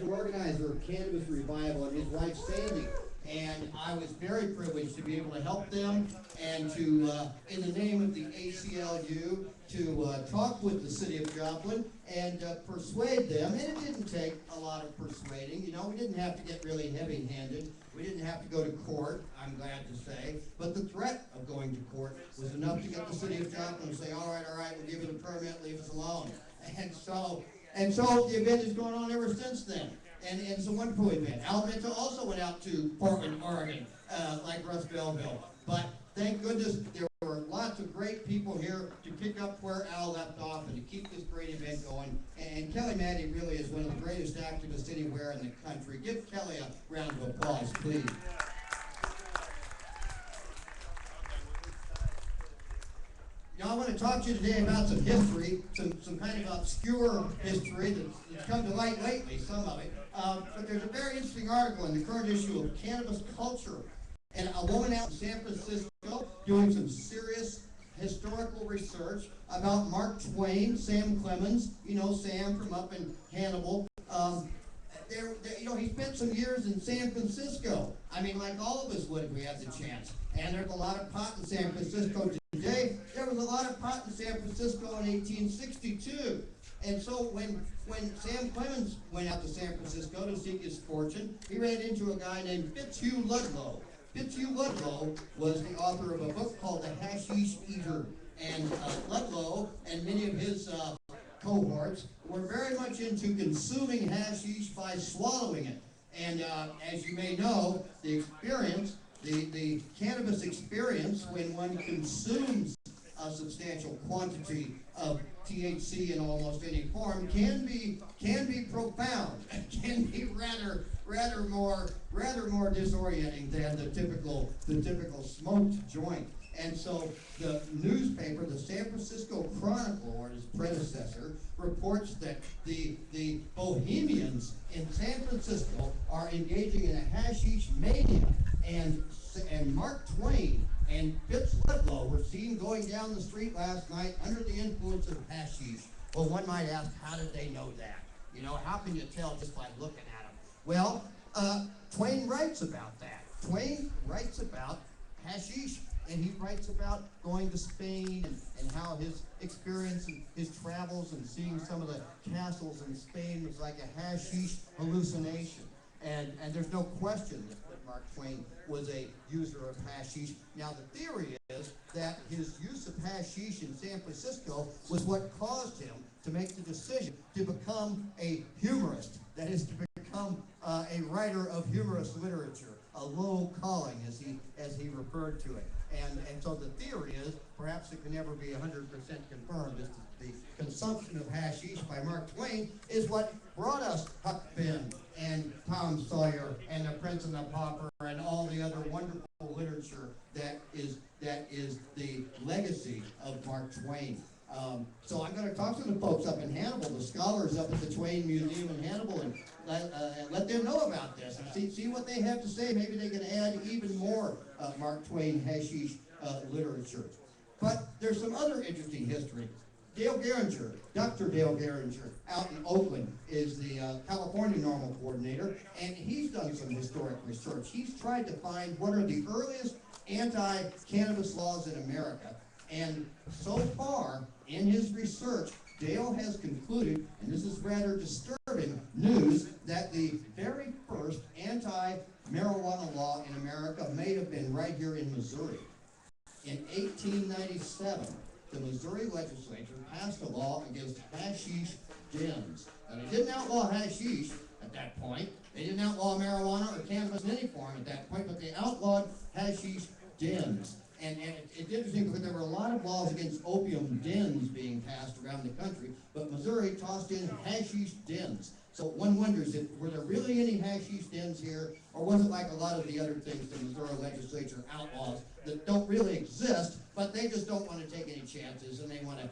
the organizer of Cannabis Revival, and his wife Sandy. And I was very privileged to be able to help them and to, in the name of the ACLU, to talk with the city of Joplin and persuade them. And it didn't take a lot of persuading. You know, we didn't have to get really heavy-handed. We didn't have to go to court, I'm glad to say. But the threat of going to court was enough to get the city of Joplin to say, all right, we'll give you the permit, leave us alone. And so the event is going on ever since then. And it's a wonderful event. Al Minto also went out to Portland, Oregon, like Russ Belleville. But thank goodness there were lots of great people here to pick up where Al left off and to keep this great event going. And Kelly Maddy really is one of the greatest activists anywhere in the country. Give Kelly a round of applause, please. Now I want to talk to you today about some history, some kind of obscure history that's come to light lately, some of it. But there's a very interesting article in the current issue of Cannabis Culture, and a woman out in San Francisco doing some serious historical research about Mark Twain, Sam Clemens, you know Sam from up in Hannibal. You know, he spent some years in San Francisco. I mean, like all of us would if we had the chance. And there's a lot of pot in San Francisco today. There was a lot of pot in San Francisco in 1862. And so when Sam Clemens went out to San Francisco to seek his fortune, he ran into a guy named Fitzhugh Ludlow. Fitzhugh Ludlow was the author of a book called The Hashish Eater. And Ludlow and many of his cohorts were very much into consuming hashish by swallowing it. And as you may know, the experience, the cannabis experience when one consumes a substantial quantity of THC in almost any form can be profound, can be rather more disorienting than the typical smoked joint. And so the newspaper, the San Francisco Chronicle, or its predecessor, reports that the bohemians in San Francisco are engaging in a hashish mania, and Mark Twain and Fitz Ludlow were seen going down the street last night under the influence of hashish. Well, one might ask, how did they know that? You know, how can you tell just by looking at them? Well, Twain writes about that. Twain writes about hashish, and he writes about going to Spain and how his experience and his travels and seeing some of the castles in Spain was like a hashish hallucination. And there's no question that Mark Twain was a user of hashish. Now the theory is that his use of hashish in San Francisco was what caused him to make the decision to become a humorist. That is, to become a writer of humorous literature, a low calling, as he referred to it. And so the theory is, perhaps it can never be 100% confirmed, is that the consumption of hashish by Mark Twain is what brought us Huck Finn and Tom Sawyer and The Prince and the Pauper and all the other wonderful literature that is the legacy of Mark Twain. So I'm going to talk to the folks up in Hannibal, the scholars up at the Twain Museum in Hannibal, and let them know about this and see what they have to say. Maybe they can add even more Mark Twain hashish literature. But there's some other interesting history. Dale Geringer, Dr. Dale Geringer, out in Oakland, is the California Normal Coordinator, and he's done some historic research. He's tried to find what are the earliest anti-cannabis laws in America. And so far, in his research, Dale has concluded, and this is rather disturbing news, that the very first anti-marijuana law in America may have been right here in Missouri. In 1897, the Missouri legislature passed a law against hashish dens. And they didn't outlaw hashish at that point. They didn't outlaw marijuana or cannabis in any form at that point, but they outlawed hashish dens. And it's interesting because there were a lot of laws against opium dens being passed around the country, but Missouri tossed in hashish dens. So one wonders, were there really any hashish dens here, or was it like a lot of the other things the Missouri legislature outlaws that don't really exist, but they just don't want to take any chances, and they want to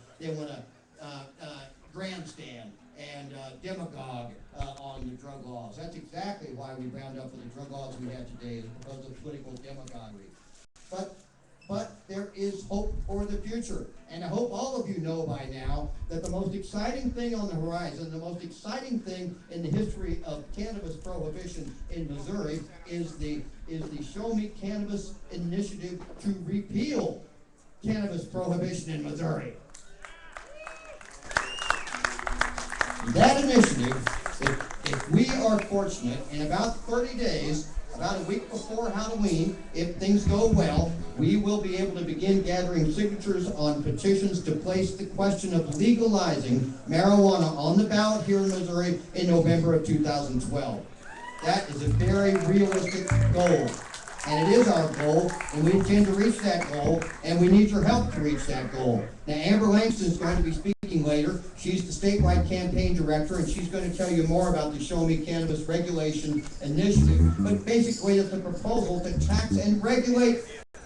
grandstand and demagogue on the drug laws. That's exactly why we wound up with the drug laws we have today, is because of political demagoguery. But there is hope for the future. And I hope all of you know by now that the most exciting thing on the horizon, the most exciting thing in the history of cannabis prohibition in Missouri is the Show Me Cannabis initiative to repeal cannabis prohibition in Missouri. That initiative, if we are fortunate, in about 30 days, about a week before Halloween, if things go well, we will be able to begin gathering signatures on petitions to place the question of legalizing marijuana on the ballot here in Missouri in November of 2012. That is a very realistic goal. And it is our goal, and we intend to reach that goal, and we need your help to reach that goal. Now, Amber Langston is going to be speaking later. She's the statewide campaign director, and she's going to tell you more about the Show Me Cannabis Regulation Initiative. But basically, it's a proposal to tax and regulate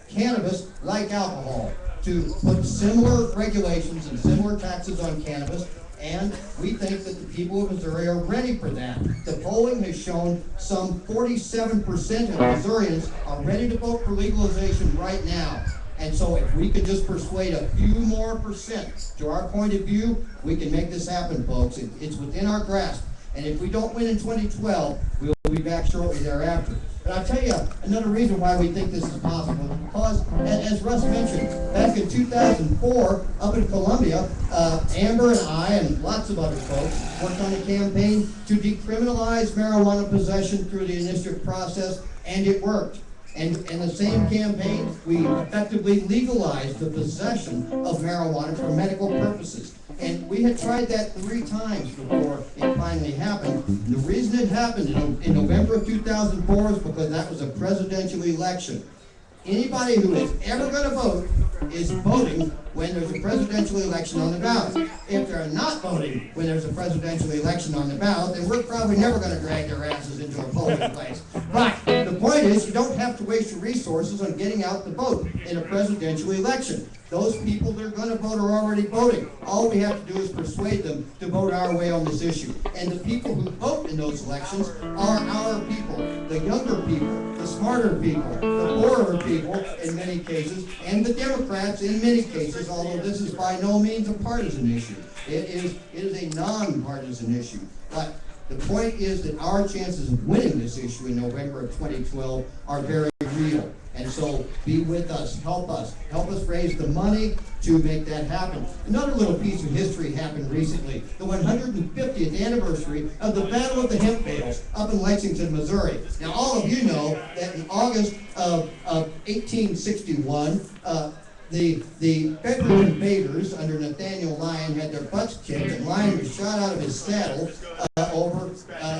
cannabis like alcohol, to put similar regulations and similar taxes on cannabis. And we think that the people of Missouri are ready for that. The polling has shown some 47% of Missourians are ready to vote for legalization right now. And so if we could just persuade a few more percent to our point of view, we can make this happen, folks. It's within our grasp. And if we don't win in 2012, we'll be back shortly thereafter. But I'll tell you another reason why we think this is possible, because as Russ mentioned, back in 2004, up in Columbia, Amber and I and lots of other folks worked on a campaign to decriminalize marijuana possession through the initiative process, and it worked. And in the same campaign, we effectively legalized the possession of marijuana for medical purposes. And we had tried that 3 times before it finally happened. And the reason it happened in November of 2004 is because that was a presidential election. Anybody who is ever going to vote is voting when there's a presidential election on the ballot. If they're not voting when there's a presidential election on the ballot, then we're probably never going to drag their asses into a polling place. But the point is, you don't have to waste your resources on getting out the vote in a presidential election. Those people that are going to vote are already voting. All we have to do is persuade them to vote our way on this issue. And the people who vote in those elections are our people, the younger people, the smarter people, the poorer people in many cases, and the Democrats in many cases, although this is by no means a partisan issue. It is a non-partisan issue. But the point is that our chances of winning this issue in November of 2012 are very real. And so be with us, help us raise the money to make that happen. Another little piece of history happened recently, the 150th anniversary of the Battle of the Hemp Bales up in Lexington, Missouri. Now all of you know that in August of 1861, the federal invaders under Nathaniel Lyon had their butts kicked, and Lyon was shot out of his saddle over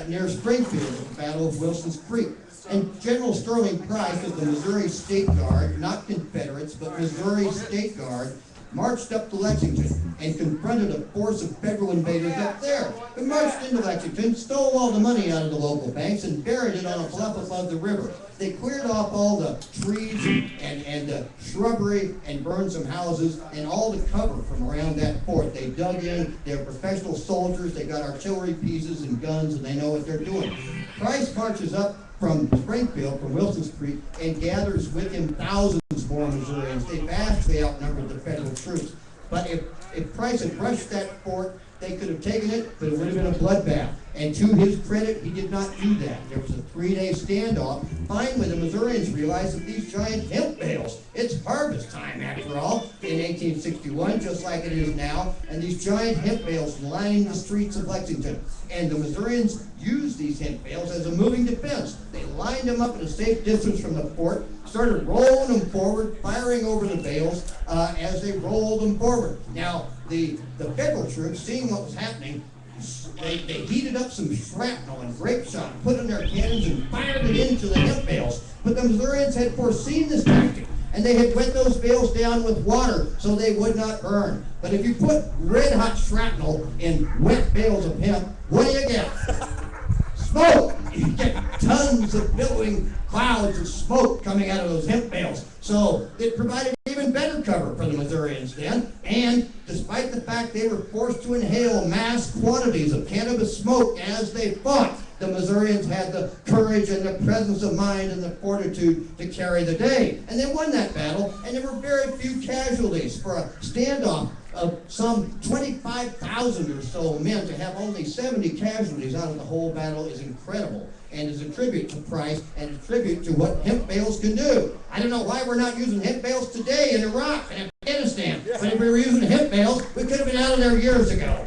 near Springfield at the Battle of Wilson's Creek. And General Sterling Price of the Missouri State Guard, not Confederates, but Missouri State Guard, marched up to Lexington and confronted a force of federal invaders up there. They marched into Lexington, stole all the money out of the local banks, and buried it on a bluff above the river. They cleared off all the trees and the shrubbery and burned some houses and all the cover from around that fort. They dug in. They're professional soldiers. They got artillery pieces and guns, and they know what they're doing. Price marches up from Springfield, from Wilson's Creek, and gathers with him thousands more Missourians. They vastly outnumbered the federal troops. But if Price had rushed that fort, they could have taken it, but it would have been a bloodbath. And to his credit, he did not do that. There was a 3-day standoff. Finally, the Missourians realized that these giant hemp bales, it's harvest time after all, in 1861, just like it is now, and these giant hemp bales lined the streets of Lexington. And the Missourians used these hemp bales as a moving defense. They lined them up at a safe distance from the fort, started rolling them forward, firing over the bales as they rolled them forward. Now, the federal troops, seeing what was happening, they heated up some shrapnel and grape shot, put in their cannons and fired it into the hemp bales. But the Missourians had foreseen this tactic, and they had wet those bales down with water so they would not burn. But if you put red-hot shrapnel in wet bales of hemp, what do you get? Smoke! You get tons of billowing clouds of smoke coming out of those hemp bales. So it provided even better cover for the Missourians then, and despite the fact they were forced to inhale mass quantities of cannabis smoke as they fought, the the Missourians had the courage and the presence of mind and the fortitude to carry the day. And they won that battle, and there were very few casualties for a standoff of some 25,000 or so men. To have only 70 casualties out of the whole battle is incredible, and is a tribute to Price and a tribute to what hemp bales can do. I don't know why we're not using hemp bales today in Iraq and Afghanistan, but if we were using hemp bales, we could have been out of there years ago.